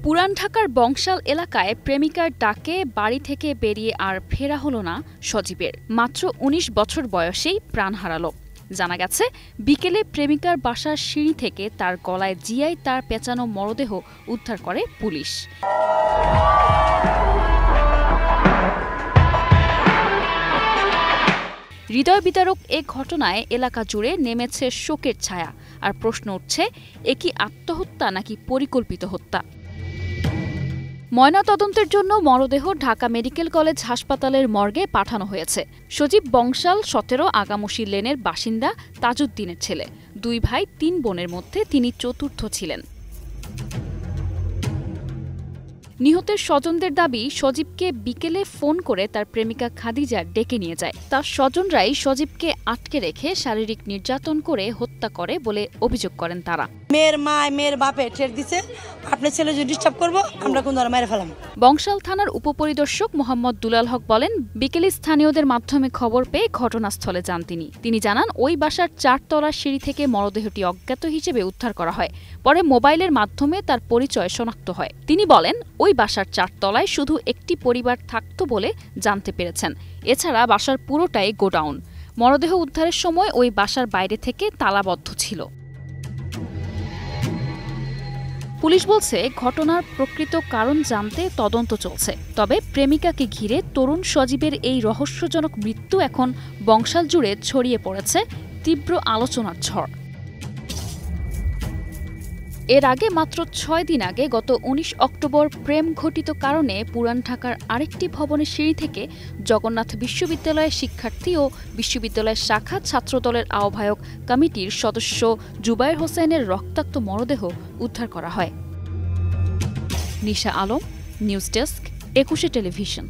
পুরান ঢাকার বংশাল এলাকায় প্রেমিকার ডাকে বাড়ি থেকে বেরিয়ে আর ফেরা হলো না সজীবের। মাত্র ১৯ বছর বয়সেই প্রাণ হারালো। জানা গেছে, বিকেলে প্রেমিকার বাসার সিঁড়ি থেকে তার গলায় জিআই তার পেঁচানো মরদেহ উদ্ধার করে পুলিশ। হৃদয় বিদারক এ ঘটনায় এলাকা জুড়ে নেমেছে শোকের ছায়া। আর প্রশ্ন উঠছে, এ কি আত্মহত্যা নাকি পরিকল্পিত হত্যা? ময়নাতদন্তের জন্য মরদেহ ঢাকা মেডিকেল কলেজ হাসপাতালের মর্গে পাঠানো হয়েছে। সজীব বংশাল ১৭ আগামসি লেনের বাসিন্দা তাজউদ্দিনের ছেলে। ২ ভাই ৩ বোনের মধ্যে তিনি চতুর্থ ছিলেন। নিহতের স্বজনদের দাবি, সজীবকে বিকেলে ফোন করে তার প্রেমিকা খাদিজা ডেকে নিয়ে যায়। তার স্বজনরাই সজীবকে আটকে রেখে শারীরিক নির্যাতন করে হত্যা করে বলে অভিযোগ করেন তারা। মেয়ের মা মেয়ের বাপে ঠের দিছে, আপনার ছেলে যদি ডিস্টার্ব করবো আমরা কোন ধরে মেরে ফেলাম। বংশাল থানার উপপরিদর্শক মোহাম্মদ দুলাল হক বলেন, বিকেলে স্থানীয়দের মাধ্যমে খবর পেয়ে ঘটনাস্থলে যান তিনি জানান, ওই বাসার ৪ তলার সিঁড়ি থেকে মরদেহটি অজ্ঞাত হিসেবে উদ্ধার করা হয়। পরে মোবাইলের মাধ্যমে তার পরিচয় শনাক্ত হয়। তিনি বলেন, ওই বাসার ৪ তলায় শুধু একটি পরিবার থাকত বলে জানতে পেরেছেন। এছাড়া বাসার পুরোটাই গোডাউন। মরদেহ উদ্ধারের সময় ওই বাসার বাইরে থেকে তালাবদ্ধ ছিল। পুলিশ বলছে, ঘটনার প্রকৃত কারণ জানতে তদন্ত চলছে। তবে প্রেমিকাকে ঘিরে তরুণ সজীবের এই রহস্যজনক মৃত্যু এখন বংশাল জুড়ে ছড়িয়ে পড়েছে তীব্র আলোচনার ঝড়। এর আগে মাত্র ৬ দিন আগে গত ১৯ অক্টোবর প্রেম ঘটিত কারণে পুরান ঢাকার আরেকটি ভবনের সিঁড়ি থেকে জগন্নাথ বিশ্ববিদ্যালয়ের শিক্ষার্থী ও বিশ্ববিদ্যালয়ের শাখা ছাত্রদলের আহ্বায়ক কমিটির সদস্য জুবায়ের হোসেনের রক্তাক্ত মরদেহ উদ্ধার করা হয়। নিশা আলম, নিউজ ডেস্ক, ২১ টেলিভিশন।